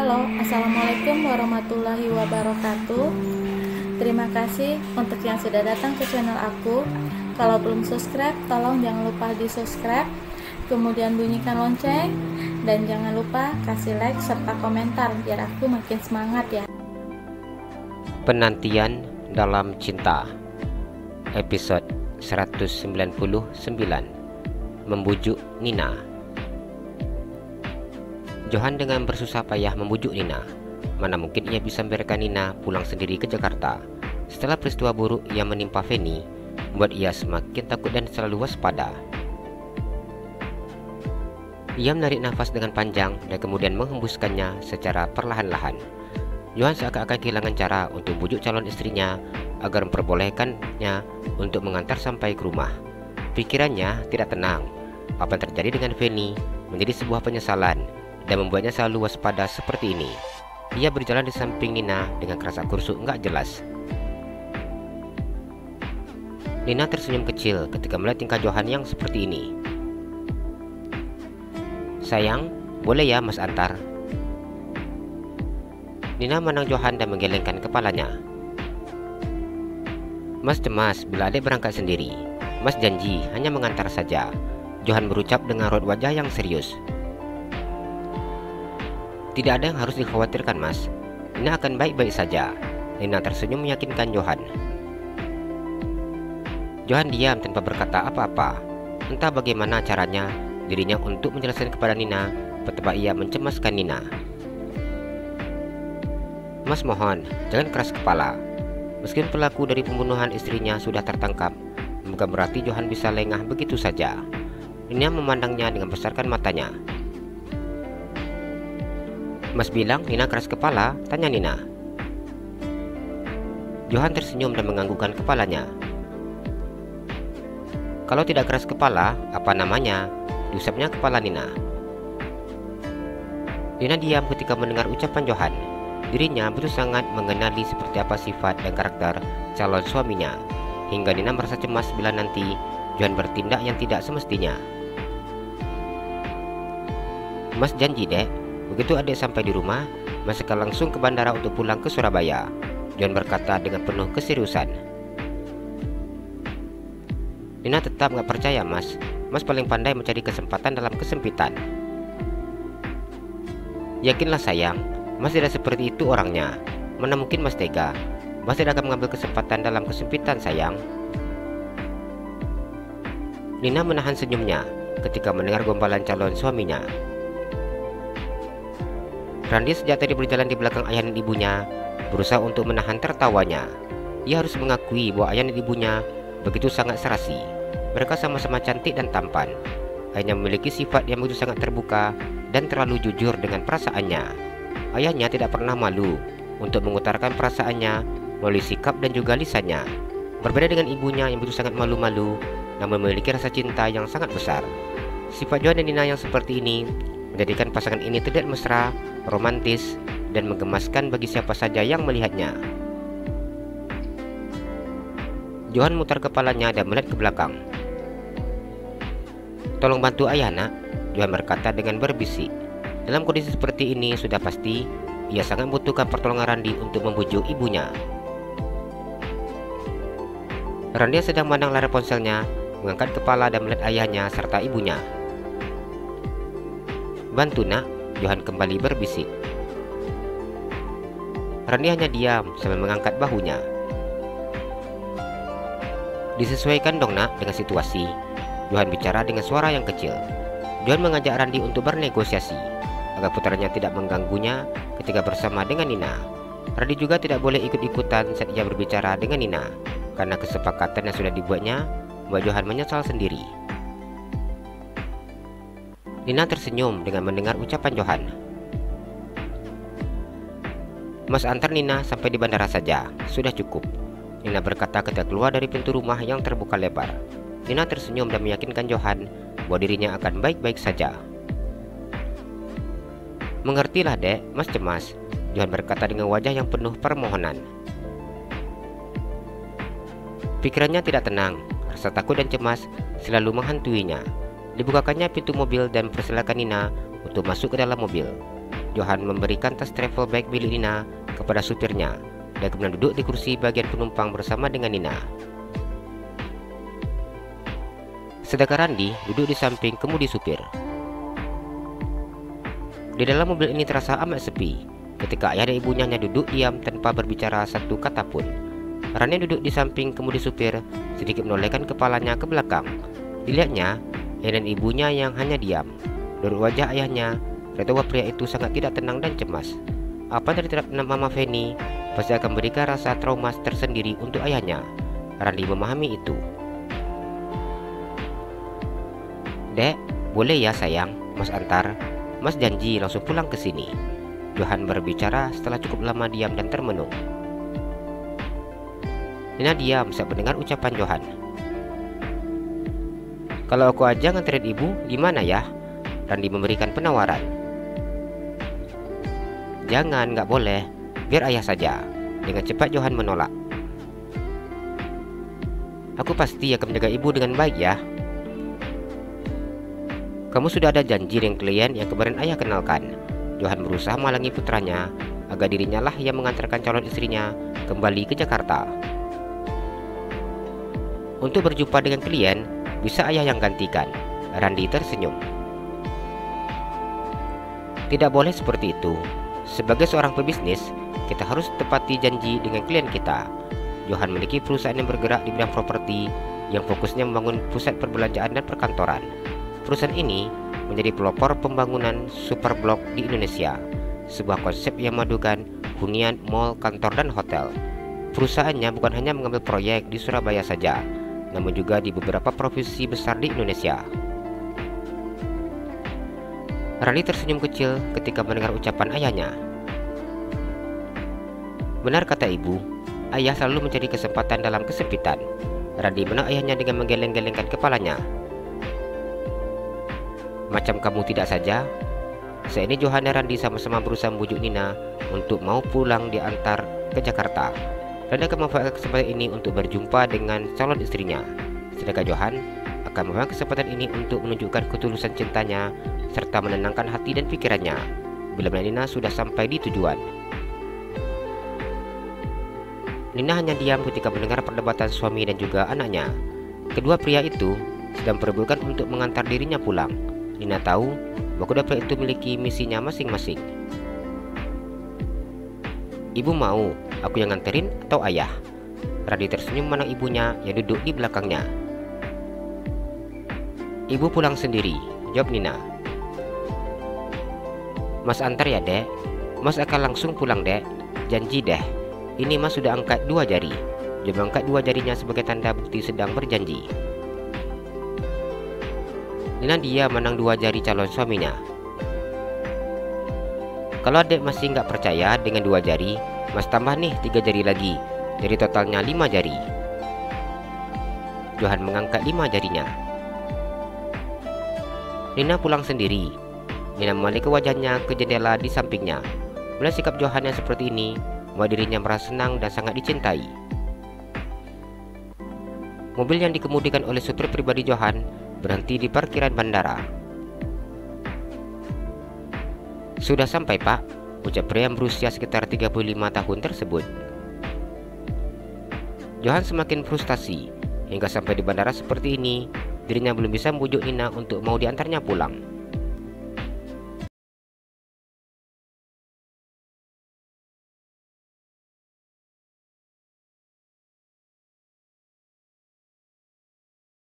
Halo, Assalamualaikum warahmatullahi wabarakatuh. Terima kasih untuk yang sudah datang ke channel aku. Kalau belum subscribe, tolong jangan lupa di subscribe, kemudian bunyikan lonceng, dan jangan lupa kasih like serta komentar biar aku makin semangat ya. Penantian dalam Cinta, episode 199, Membujuk Nina. Johan dengan bersusah payah membujuk Nina. Mana mungkin ia bisa membiarkan Nina pulang sendiri ke Jakarta setelah peristiwa buruk yang menimpa Feni membuat ia semakin takut dan selalu waspada. Ia menarik nafas dengan panjang dan kemudian menghembuskannya secara perlahan-lahan. Johan seakan-akan kehilangan cara untuk bujuk calon istrinya agar memperbolehkannya untuk mengantar sampai ke rumah. Pikirannya tidak tenang. Apa yang terjadi dengan Feni menjadi sebuah penyesalan dan membuatnya selalu waspada seperti ini. Ia berjalan di samping Nina dengan kerasa kursuk enggak jelas. Nina tersenyum kecil ketika melihat tingkah Johan yang seperti ini. "Sayang, boleh ya Mas antar?" Nina memandang Johan dan menggelengkan kepalanya. "Mas cemas bila adik berangkat sendiri. Mas janji hanya mengantar saja," Johan berucap dengan raut wajah yang serius. "Tidak ada yang harus dikhawatirkan Mas, Nina akan baik-baik saja," Nina tersenyum meyakinkan Johan. Johan diam tanpa berkata apa-apa. Entah bagaimana caranya dirinya untuk menjelaskan kepada Nina betapa ia mencemaskan Nina. "Mas mohon, jangan keras kepala. Meskipun pelaku dari pembunuhan istrinya sudah tertangkap, bukan berarti Johan bisa lengah begitu saja." Nina memandangnya dengan besarkan matanya. "Mas bilang Nina keras kepala?" tanya Nina. Johan tersenyum dan menganggukkan kepalanya. "Kalau tidak keras kepala, apa namanya?" diusapnya kepala Nina. Nina diam ketika mendengar ucapan Johan. Dirinya betul sangat mengenali seperti apa sifat dan karakter calon suaminya, hingga Nina merasa cemas bila nanti Johan bertindak yang tidak semestinya. "Mas janji dek, begitu adik sampai di rumah, Mas akan langsung ke bandara untuk pulang ke Surabaya," Johan berkata dengan penuh keseriusan. Nina tetap gak percaya Mas. Mas paling pandai mencari kesempatan dalam kesempitan. "Yakinlah sayang, Mas tidak seperti itu orangnya. Mana mungkin Mas tega. Mas tidak akan mengambil kesempatan dalam kesempitan sayang." Nina menahan senyumnya ketika mendengar gombalan calon suaminya. Randi sejak tadi berjalan di belakang ayah dan ibunya, berusaha untuk menahan tertawanya. Ia harus mengakui bahwa ayah dan ibunya begitu sangat serasi. Mereka sama-sama cantik dan tampan. Ayahnya memiliki sifat yang begitu sangat terbuka dan terlalu jujur dengan perasaannya. Ayahnya tidak pernah malu untuk mengutarakan perasaannya melalui sikap dan juga lisannya. Berbeda dengan ibunya yang begitu sangat malu-malu, namun memiliki rasa cinta yang sangat besar. Sifat Johan dan Nina yang seperti ini menjadikan pasangan ini terlihat mesra, romantis, dan menggemaskan bagi siapa saja yang melihatnya. Johan memutar kepalanya dan melihat ke belakang. "Tolong bantu ayah nak," Johan berkata dengan berbisik. Dalam kondisi seperti ini sudah pasti ia sangat membutuhkan pertolongan Randi untuk membujuk ibunya. Randi sedang memandang layar ponselnya, mengangkat kepala dan melihat ayahnya serta ibunya. "Bantu nak," Johan kembali berbisik. Randi hanya diam sambil mengangkat bahunya. "Disesuaikan dong nak dengan situasi," Johan bicara dengan suara yang kecil. Johan mengajak Randi untuk bernegosiasi agar putranya tidak mengganggunya ketika bersama dengan Nina. Randi juga tidak boleh ikut-ikutan saat ia berbicara dengan Nina, karena kesepakatan yang sudah dibuatnya membuat Johan menyesal sendiri. Nina tersenyum dengan mendengar ucapan Johan. "Mas antar Nina sampai di bandara saja, sudah cukup," Nina berkata ketika keluar dari pintu rumah yang terbuka lebar. Nina tersenyum dan meyakinkan Johan bahwa dirinya akan baik-baik saja. "Mengertilah dek, Mas cemas," Johan berkata dengan wajah yang penuh permohonan. Pikirannya tidak tenang, rasa takut dan cemas selalu menghantuinya. Dibukakannya pintu mobil dan mempersilakan Nina untuk masuk ke dalam mobil. Johan memberikan tas travel bag milik Nina kepada supirnya dan kemudian duduk di kursi bagian penumpang bersama dengan Nina. Sedangkan Randy duduk di samping kemudi supir. Di dalam mobil ini terasa amat sepi ketika ayah dan ibunya hanya duduk diam tanpa berbicara satu kata pun. Randy duduk di samping kemudi supir, sedikit menolehkan kepalanya ke belakang. Dilihatnya, ayah dan ibunya yang hanya diam. Dari wajah ayahnya, terlihat bahwa pria itu sangat tidak tenang dan cemas. Apa yang terjadi terhadap Mama Fanny pasti akan memberikan rasa trauma tersendiri untuk ayahnya. Randy memahami itu. "Dek, boleh ya sayang, Mas antar. Mas janji langsung pulang ke sini." Johan berbicara setelah cukup lama diam dan termenung. Nina diam saat mendengar ucapan Johan. "Kalau aku aja nganterin ibu, gimana ya?" Randy memberikan penawaran. "Jangan, nggak boleh. Biar ayah saja." Dengan cepat Johan menolak. "Aku pasti akan menjaga ibu dengan baik ya." "Kamu sudah ada janji dengan klien yang kemarin ayah kenalkan." Johan berusaha menghalangi putranya agar dirinya lah yang mengantarkan calon istrinya kembali ke Jakarta. "Untuk berjumpa dengan klien, bisa ayah yang gantikan." Randy tersenyum. "Tidak boleh seperti itu. Sebagai seorang pebisnis, kita harus tepati janji dengan klien kita." Johan memiliki perusahaan yang bergerak di bidang properti yang fokusnya membangun pusat perbelanjaan dan perkantoran. Perusahaan ini menjadi pelopor pembangunan superblok di Indonesia, sebuah konsep yang memadukan hunian, mal, kantor, dan hotel. Perusahaannya bukan hanya mengambil proyek di Surabaya saja, namun juga di beberapa provinsi besar di Indonesia. Randy tersenyum kecil ketika mendengar ucapan ayahnya. "Benar kata ibu, ayah selalu mencari kesempatan dalam kesempitan." Randy menolak ayahnya dengan menggeleng-gelengkan kepalanya. "Macam kamu tidak saja." Saat ini Johan dan Randy sama-sama berusaha membujuk Nina untuk mau pulang diantar ke Jakarta. Randy akan memanfaatkan kesempatan ini untuk berjumpa dengan calon istrinya, sedangkan Johan akan memanfaatkan kesempatan ini untuk menunjukkan ketulusan cintanya serta menenangkan hati dan pikirannya bila Nina sudah sampai di tujuan. Nina hanya diam ketika mendengar perdebatan suami dan juga anaknya. Kedua pria itu sedang berebutan untuk mengantar dirinya pulang. Nina tahu bahwa kedua pria itu memiliki misinya masing-masing. "Ibu mau aku yang nganterin atau ayah?" Randy tersenyum memandang ibunya yang duduk di belakangnya. "Ibu pulang sendiri," jawab Nina. "Mas antar ya dek." "Mas akan langsung pulang dek. Janji deh. Ini mas sudah angkat 2 jari." Dia mengangkat 2 jarinya sebagai tanda bukti sedang berjanji. Nina dia menang 2 jari calon suaminya. "Kalau adek masih nggak percaya dengan 2 jari, mas tambah nih 3 jari lagi. Jadi totalnya 5 jari." Johan mengangkat 5 jarinya. Nina pulang sendiri. Nina memalik wajahnya ke jendela di sampingnya. Melihat sikap Johan yang seperti ini, membuat dirinya merasa senang dan sangat dicintai. Mobil yang dikemudikan oleh supir pribadi Johan berhenti di parkiran bandara. "Sudah sampai pak," ucap pria yang berusia sekitar 35 tahun tersebut. Johan semakin frustasi. Hingga sampai di bandara seperti ini, dirinya belum bisa membujuk Nina untuk mau diantarnya pulang.